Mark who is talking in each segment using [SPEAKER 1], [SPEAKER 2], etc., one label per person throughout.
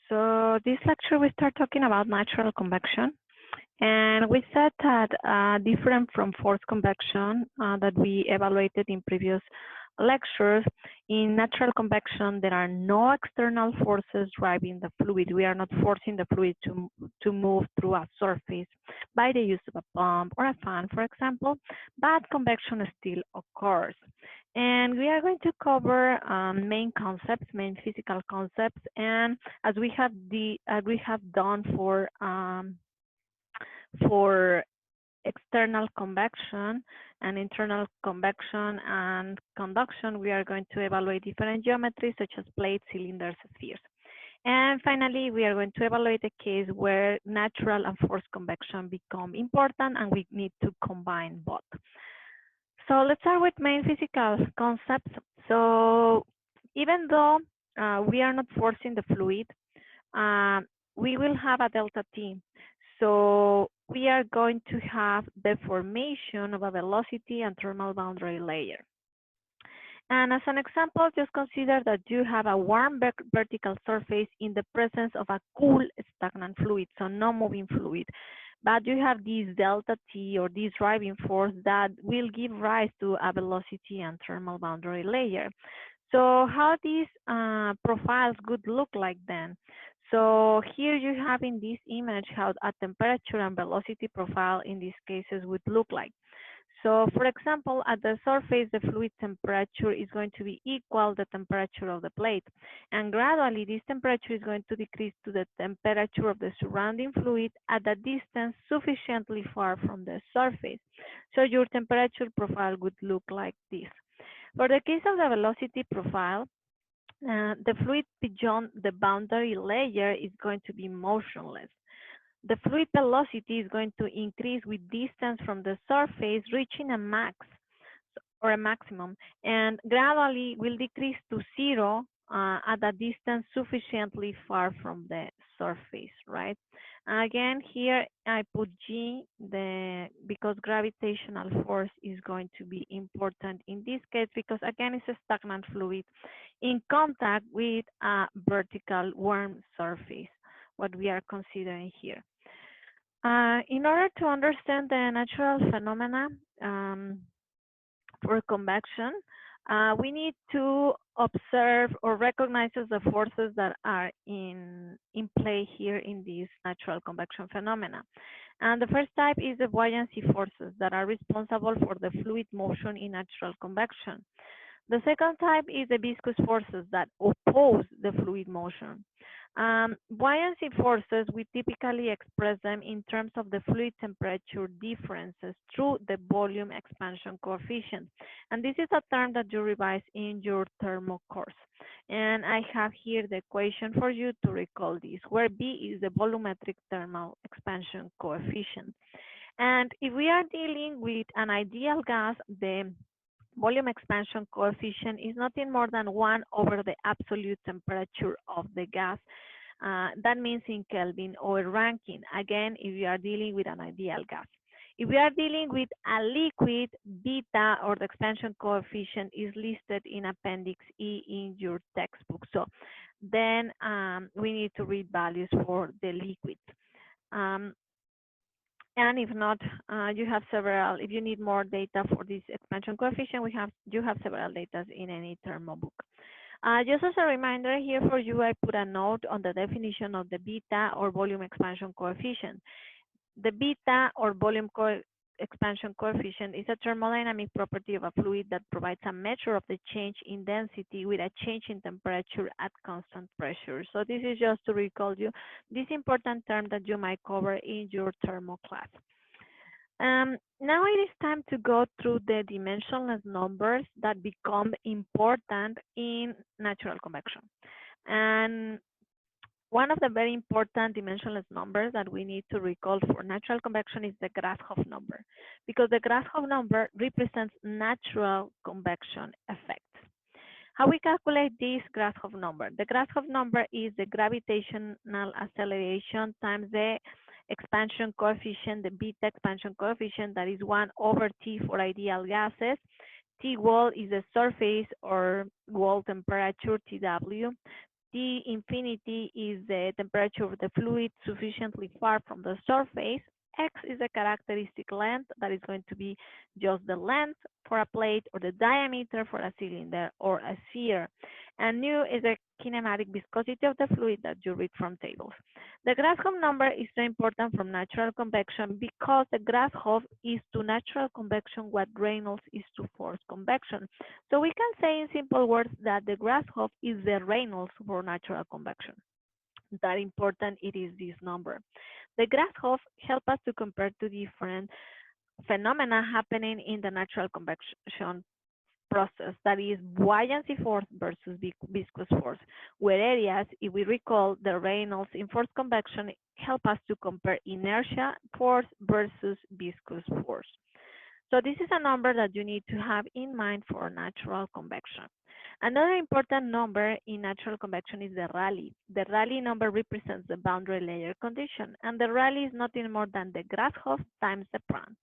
[SPEAKER 1] So this lecture we start talking about natural convection, and we said that different from forced convection that we evaluated in previous lectures, in natural convection there are no external forces driving the fluid. We are not forcing the fluid to move through a surface by the use of a pump or a fan, for example, but convection still occurs. And we are going to cover main concepts, main physical concepts, and as we have done for external convection and internal convection and conduction, we are going to evaluate different geometries such as plates, cylinders, spheres. And finally, we are going to evaluate a case where natural and forced convection become important and we need to combine both. So let's start with main physical concepts. So even though we are not forcing the fluid, we will have a delta T. So we are going to have the formation of a velocity and thermal boundary layer. And as an example, just consider that you have a warm vertical surface in the presence of a cool stagnant fluid, so no moving fluid. But you have this delta T or this driving force that will give rise to a velocity and thermal boundary layer. So how these profiles would look like then? So here you have in this image how a temperature and velocity profile in these cases would look like. So for example, at the surface, the fluid temperature is going to be equal to the temperature of the plate. And gradually, this temperature is going to decrease to the temperature of the surrounding fluid at a distance sufficiently far from the surface. So your temperature profile would look like this. For the case of the velocity profile, the fluid beyond the boundary layer is going to be motionless. The fluid velocity is going to increase with distance from the surface, reaching a max or a maximum, and gradually will decrease to zero at a distance sufficiently far from the surface, right? Again, here I put G because gravitational force is going to be important in this case because again, it's a stagnant fluid in contact with a vertical warm surface, what we are considering here. In order to understand the natural phenomena for convection, we need to observe or recognize the forces that are in play here in this natural convection phenomena. And the first type is the buoyancy forces that are responsible for the fluid motion in natural convection. The second type is the viscous forces that oppose the fluid motion. Buoyancy forces, we typically express them in terms of the fluid temperature differences through the volume expansion coefficient. And this is a term that you revise in your thermo course. And I have here the equation for you to recall this, where B is the volumetric thermal expansion coefficient. And if we are dealing with an ideal gas, the volume expansion coefficient is nothing more than 1 over the absolute temperature of the gas. That means in Kelvin or Rankine. Again, if you are dealing with an ideal gas. If we are dealing with a liquid, beta or the expansion coefficient is listed in Appendix E in your textbook. So then we need to read values for the liquid. And if not, you have several, if you need more data for this expansion coefficient, you have several data in any thermo book. Just as a reminder here for you, I put a note on the definition of the beta or volume expansion coefficient. The beta or volume expansion coefficient is a thermodynamic property of a fluid that provides a measure of the change in density with a change in temperature at constant pressure. So this is just to recall you this important term that you might cover in your thermo class. Now it is time to go through the dimensionless numbers that become important in natural convection. And one of the very important dimensionless numbers that we need to recall for natural convection is the Grashof number, because the Grashof number represents natural convection effect. How we calculate this Grashof number? The Grashof number is the gravitational acceleration times the expansion coefficient, the beta expansion coefficient, that is 1 over T for ideal gases. T wall is the surface or wall temperature, TW. T infinity is the temperature of the fluid sufficiently far from the surface. X is the characteristic length, that is going to be just the length for a plate or the diameter for a cylinder or a sphere. And nu is the kinematic viscosity of the fluid that you read from tables. The Grashof number is so important from natural convection because the Grashof is to natural convection what Reynolds is to forced convection. So we can say in simple words that the Grashof is the Reynolds for natural convection. That important it is this number. The Grashof help us to compare two different phenomena happening in the natural convection process, that is buoyancy force versus viscous force, where areas, if we recall, the Reynolds in forced convection help us to compare inertia force versus viscous force. So this is a number that you need to have in mind for natural convection. Another important number in natural convection is the Rayleigh. The Rayleigh number represents the boundary layer condition, and the Rayleigh is nothing more than the Grashof times the Prandtl.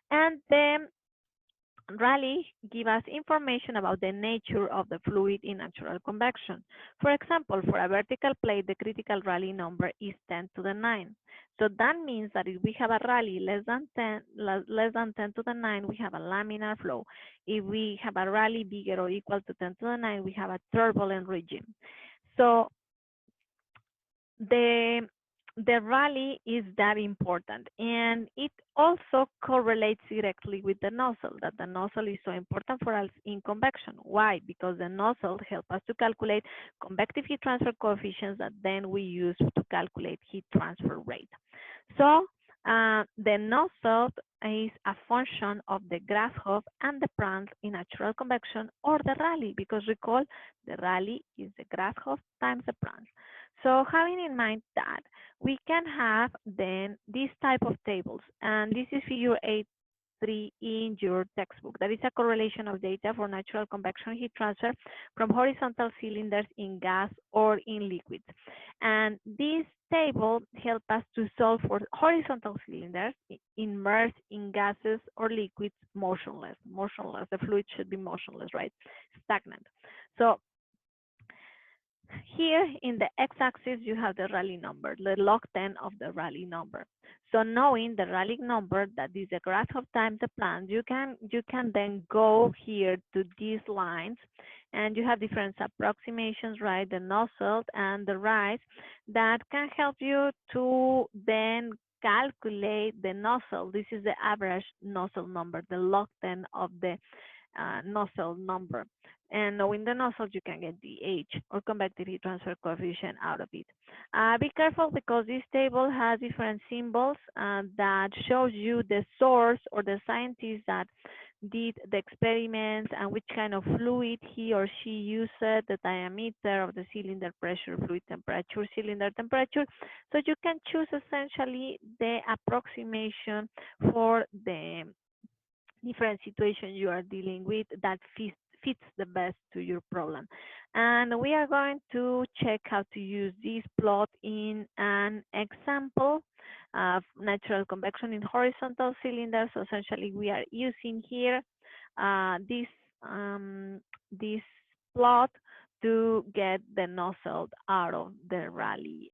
[SPEAKER 1] And the Rayleigh give us information about the nature of the fluid in natural convection. For example, for a vertical plate, the critical Rayleigh number is 10 to the 9. So that means that if we have a Rayleigh less than 10 to the 9, we have a laminar flow. If we have a Rayleigh bigger or equal to 10 to the 9, we have a turbulent regime. So the Rayleigh is that important, and it also correlates directly with the Nusselt, that the Nusselt is so important for us in convection. Why? Because the Nusselt helps us to calculate convective heat transfer coefficients that then we use to calculate heat transfer rate. So the Nusselt is a function of the Grashof and the Prandtl in natural convection, or the Rayleigh, because recall the Rayleigh is the Grashof times the Prandtl. So having in mind that, we can have then this type of tables, and this is figure 8.3 in your textbook. That is a correlation of data for natural convection heat transfer from horizontal cylinders in gas or in liquids. And this table helps us to solve for horizontal cylinders immersed in gases or liquids motionless. Motionless, the fluid should be motionless, right? Stagnant. So here in the x-axis, you have the Rayleigh number, the log 10 of the Rayleigh number. So knowing the Rayleigh number, that is the Grashof times the Prandtl, you can then go here to these lines, and you have different approximations, right? The Nusselt and the rise that can help you to then calculate the Nusselt. This is the average Nusselt number, the log 10 of the Nusselt number. And knowing the Nusselt, you can get the H, or convective heat transfer coefficient, out of it. Be careful, because this table has different symbols that shows you the source or the scientist that did the experiments and which kind of fluid he or she used, the diameter of the cylinder, pressure, fluid temperature, cylinder temperature. So you can choose essentially the approximation for the different situations you are dealing with that fits the best to your problem. And we are going to check how to use this plot in an example of natural convection in horizontal cylinders. So essentially, we are using here this plot to get the Nusselt out of the Rayleigh.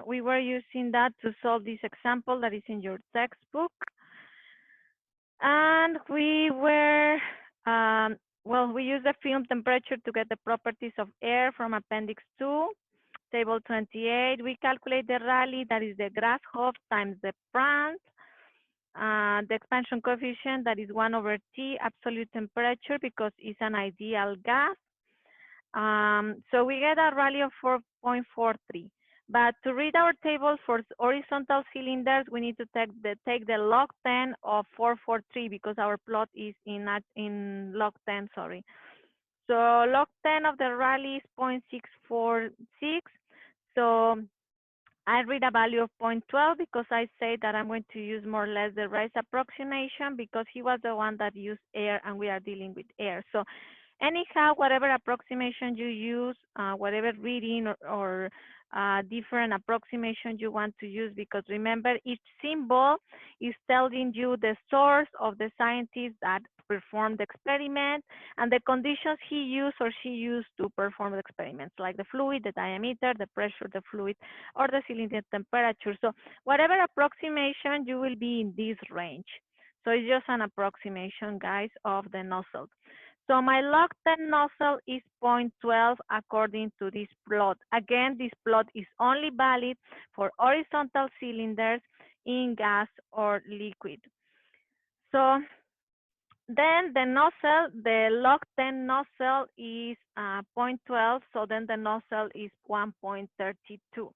[SPEAKER 1] We were using that to solve this example that is in your textbook. And we were, well, we used the film temperature to get the properties of air from Appendix 2, Table 28. We calculate the Rayleigh, that is the Grashof times the Prandtl. The expansion coefficient, that is 1 over T, absolute temperature, because it's an ideal gas. So we get a value of 4.43. But to read our table for horizontal cylinders, we need to take the log 10 of 443 because our plot is in log 10, sorry. So log 10 of the Rayleigh is 0.646. So I read a value of 0.12 because I say that I'm going to use more or less the Ray's approximation because he was the one that used air and we are dealing with air. So anyhow, whatever approximation you use, whatever reading or different approximation you want to use, because remember, each symbol is telling you the source of the scientist that performed the experiment and the conditions he used or she used to perform the experiments, like the fluid, the diameter, the pressure, the fluid, or the cylinder temperature. So whatever approximation, you will be in this range. So it's just an approximation, guys, of the Nusselt. So my log 10 Nusselt is 0.12 according to this plot. Again, this plot is only valid for horizontal cylinders in gas or liquid. So then the Nusselt, the log 10 Nusselt is 0.12, so then the Nusselt is 1.32.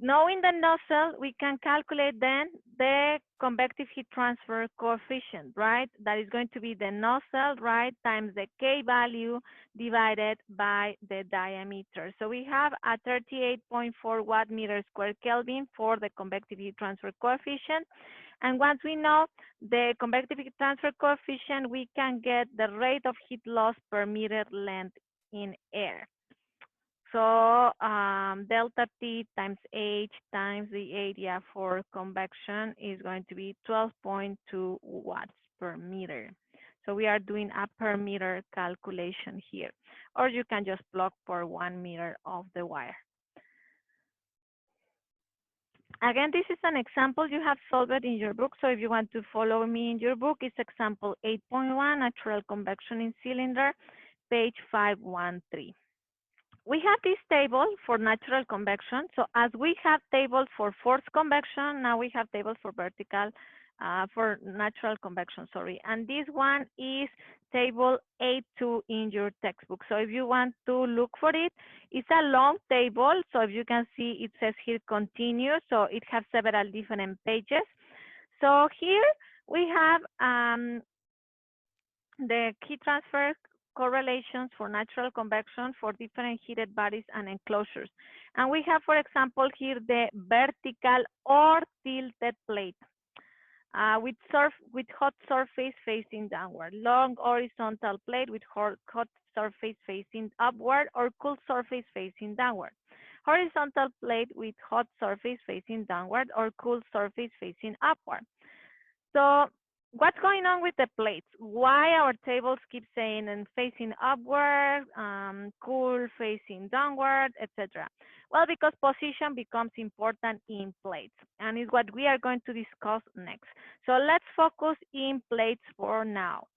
[SPEAKER 1] Knowing the Nusselt, we can calculate then the convective heat transfer coefficient, right? That is going to be the Nusselt, right, times the K value divided by the diameter. So we have a 38.4 watt meter square Kelvin for the convective heat transfer coefficient. And once we know the convective heat transfer coefficient, we can get the rate of heat loss per meter length in air. So delta T times H times the area for convection is going to be 12.2 watts per meter. So we are doing a per meter calculation here, or you can just plug for 1 meter of the wire. Again, this is an example you have solved in your book. So if you want to follow me in your book, it's example 8.1, natural convection in cylinder, page 513. We have this table for natural convection. So as we have tables for forced convection, now we have tables for for natural convection, sorry. And this one is table 8.2 in your textbook. So if you want to look for it, it's a long table. So if you can see, it says here continue. So it has several different pages. So here we have the heat transfer correlations for natural convection for different heated bodies and enclosures. And we have, for example, here the vertical or tilted plate with hot surface facing downward, long horizontal plate with hot surface facing upward or cool surface facing downward, horizontal plate with hot surface facing downward or cool surface facing upward. So what's going on with the plates? Why our tables keep saying and facing upward, cool facing downward, etc. Well, because position becomes important in plates, and is what we are going to discuss next. So let's focus in plates for now.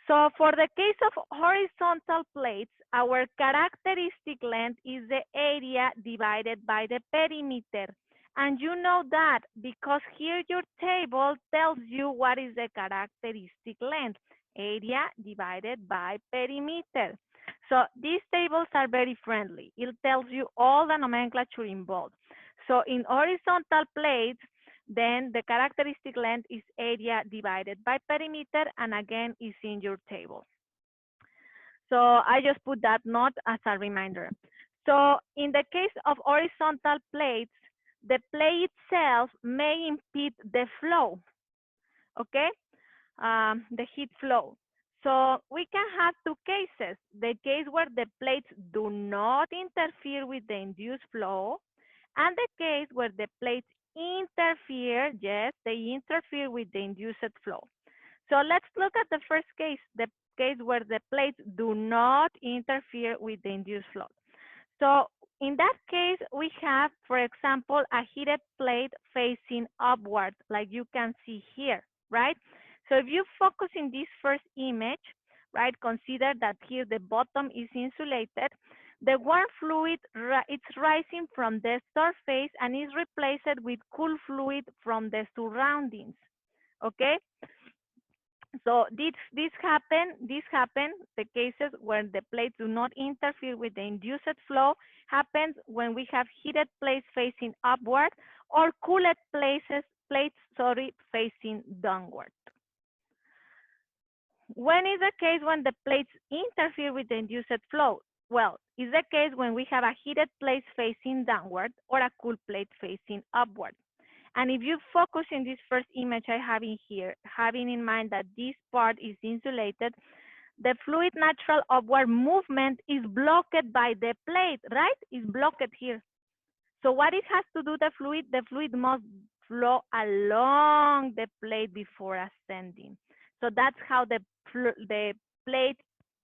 [SPEAKER 1] So for the case of horizontal plates, our characteristic length is the area divided by the perimeter. And you know that because here your table tells you what is the characteristic length, area divided by perimeter. So these tables are very friendly. It tells you all the nomenclature involved. So in horizontal plates, then the characteristic length is area divided by perimeter, and again is in your table. So I just put that note as a reminder. So in the case of horizontal plates, the plate itself may impede the flow, okay? The heat flow. So we can have two cases. The case where the plates do not interfere with the induced flow, and the case where the plates interfere, yes, they interfere with the induced flow. So let's look at the first case, the case where the plates do not interfere with the induced flow. So in that case, we have, for example, a heated plate facing upward, like you can see here, right? So if you focus in this first image, right, consider that here the bottom is insulated. The warm fluid, it's rising from the surface and is replaced with cool fluid from the surroundings, okay? So this happen, the cases where the plates do not interfere with the induced flow happens when we have heated plates facing upward or cooled plates, facing downward. When is the case when the plates interfere with the induced flow? Well, it's the case when we have a heated plate facing downward or a cool plate facing upward. And if you focus in this first image I have in here, having in mind that this part is insulated, the fluid natural upward movement is blocked by the plate, right? It's blocked here. So what it has to do, the fluid must flow along the plate before ascending. So that's how the plate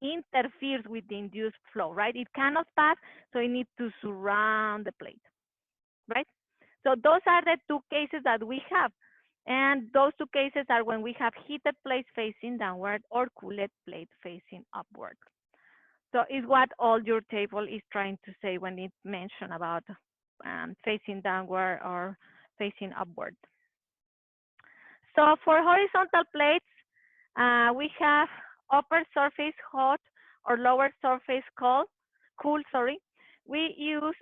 [SPEAKER 1] interferes with the induced flow, right? It cannot pass, so it needs to surround the plate, right? So those are the two cases that we have. And those two cases are when we have heated plates facing downward or cooled plate facing upward. So it's what all your table is trying to say when it mentioned about facing downward or facing upward. So for horizontal plates, we have upper surface hot or lower surface cool, we use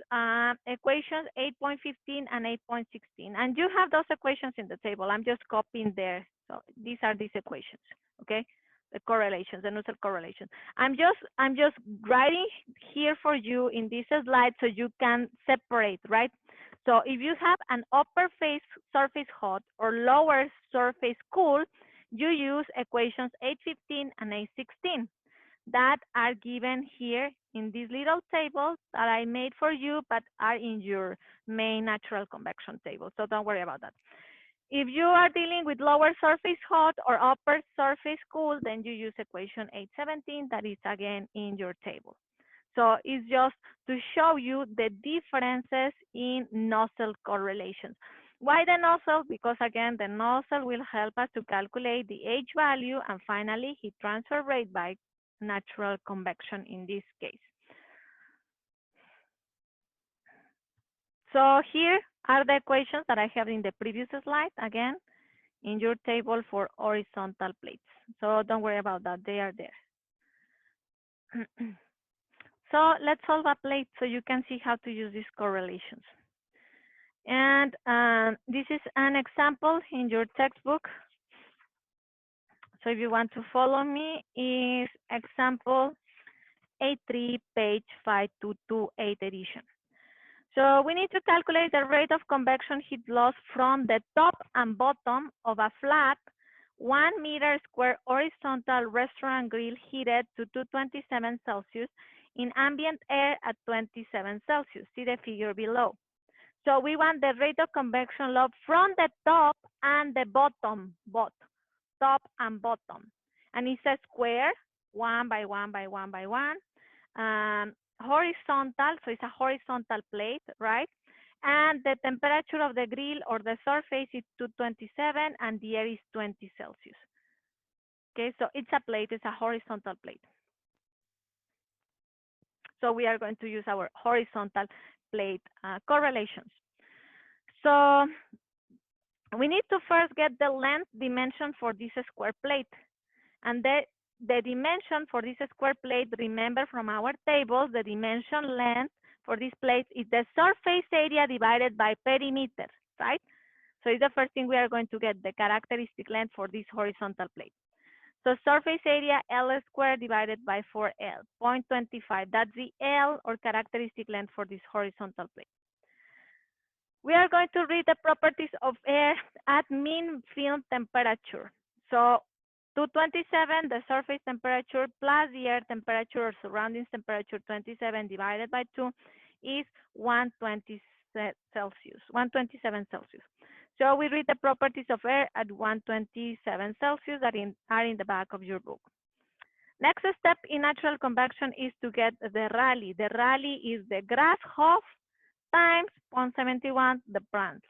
[SPEAKER 1] equations 8.15 and 8.16. And you have those equations in the table. I'm just copying there. So these are these equations, okay? The correlations, the Nusselt correlation. I'm just writing here for you in this slide so you can separate, right? So if you have an upper surface hot or lower surface cool, you use equations 8.15 and 8.16 that are given here in this little table that I made for you, but are in your main natural convection table. So don't worry about that. If you are dealing with lower surface hot or upper surface cool, then you use equation 8.17 that is again in your table. So it's just to show you the differences in Nusselt correlations. Why the Nusselt? Because again, the Nusselt will help us to calculate the H value and finally heat transfer rate by natural convection in this case. So here are the equations that I have in the previous slide, again, in your table for horizontal plates. So don't worry about that, they are there. So let's solve a plate so you can see how to use these correlations. And this is an example in your textbook. So if you want to follow me, is example A3, page 522, 8th edition. So we need to calculate the rate of convection heat loss from the top and bottom of a flat 1 meter square horizontal restaurant grill heated to 227 Celsius in ambient air at 27 Celsius. See the figure below. So we want the rate of convection loss from the top and the bottom, both top and bottom. And it's a square, 1 by 1 by 1 by 1. Horizontal, so it's a horizontal plate, right? And the temperature of the grill or the surface is 227 and the air is 20 Celsius. Okay, so it's a plate, it's a horizontal plate. So we are going to use our horizontal plate correlations. So we need to first get the length dimension for this square plate. And the dimension for this square plate, remember from our tables, the dimension length for this plate is the surface area divided by perimeter, right? So it's the first thing we are going to get, the characteristic length for this horizontal plate. So surface area L squared divided by 4L, 0.25. That's the L or characteristic length for this horizontal plate. We are going to read the properties of air at mean film temperature. So 227, the surface temperature plus the air temperature or surroundings temperature 27 divided by 2 is 127 Celsius. So we read the properties of air at 127 Celsius that are in the back of your book. Next step in natural convection is to get the Rayleigh. The Rayleigh is the Grashof times 0.71, the Brandt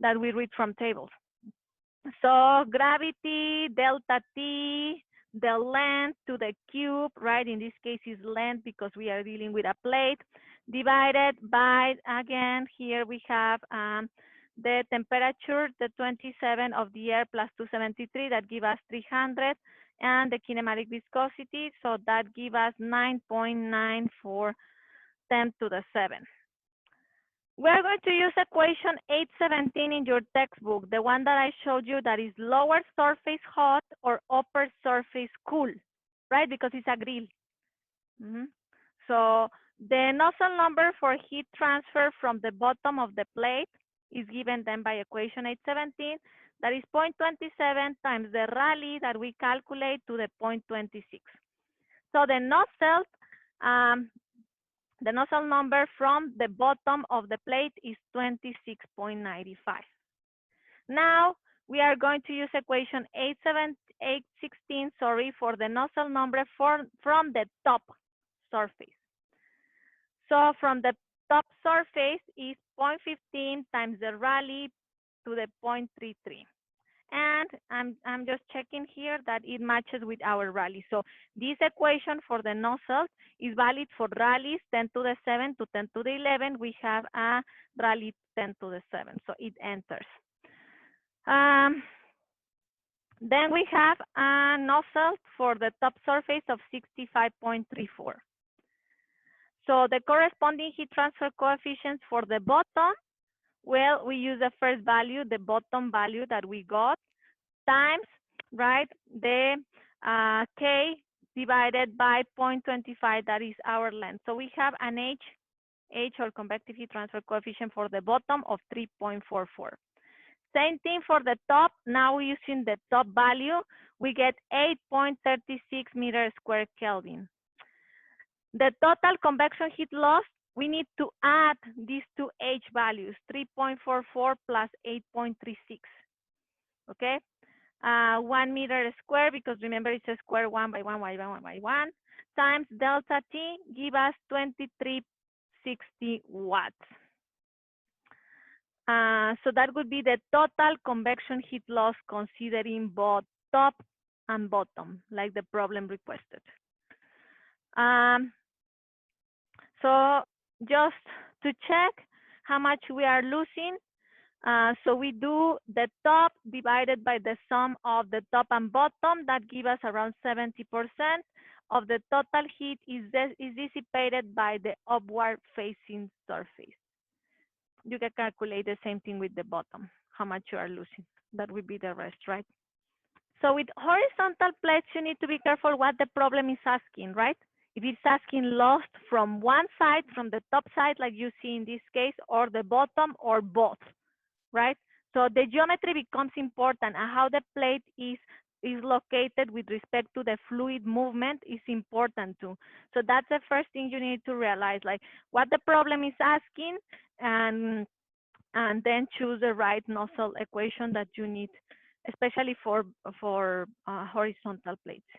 [SPEAKER 1] that we read from tables. So gravity, delta T, the length to the cube, right? In this case is length because we are dealing with a plate, divided by, again, here we have the temperature, the 27 of the air plus 273, that give us 300, and the kinematic viscosity, so that give us 9.94 10 to the 7. We're going to use equation 817 in your textbook, the one that I showed you, that is lower surface hot or upper surface cool, right? Because it's a grill. So the Nusselt number for heat transfer from the bottom of the plate is given then by equation 817. That is 0.27 times the Rayleigh that we calculate to the 0.26. So the Nusselt number from the bottom of the plate is 26.95. Now we are going to use equation 816, for the Nusselt number from the top surface. So from the top surface is 0.15 times the Rayleigh to the 0.33. And I'm just checking here that it matches with our Rayleigh. So this equation for the Nusselt is valid for Raleighs 10 to the 7 to 10 to the 11. We have a Rayleigh 10 to the 7, so it enters. Then we have a Nusselt for the top surface of 65.34. So the corresponding heat transfer coefficients for the bottom, well, we use the first value, the bottom value that we got, times, right, the K divided by 0.25, that is our length. So we have an H or convective heat transfer coefficient for the bottom of 3.44. Same thing for the top. Now using the top value, we get 8.36 meters square Kelvin. The total convection heat loss, we need to add these two H values, 3.44 plus 8.36, okay? 1 meter square, because remember it's a square 1 by 1 by 1 by 1, times delta T, give us 2360 watts. So that would be the total convection heat loss considering both top and bottom, like the problem requested. So just to check how much we are losing, so we do the top divided by the sum of the top and bottom, that gives us around 70% of the total heat is dissipated by the upward facing surface. You can calculate the same thing with the bottom, how much you are losing. That would be the rest, right? So with horizontal plates, you need to be careful what the problem is asking, right? If it's asking loss from one side, from the top side, like you see in this case, or the bottom, or both, right? So the geometry becomes important, and how the plate is located with respect to the fluid movement is important too. So that's the first thing you need to realize, like what the problem is asking, and then choose the right Nusselt equation that you need, especially for horizontal plates.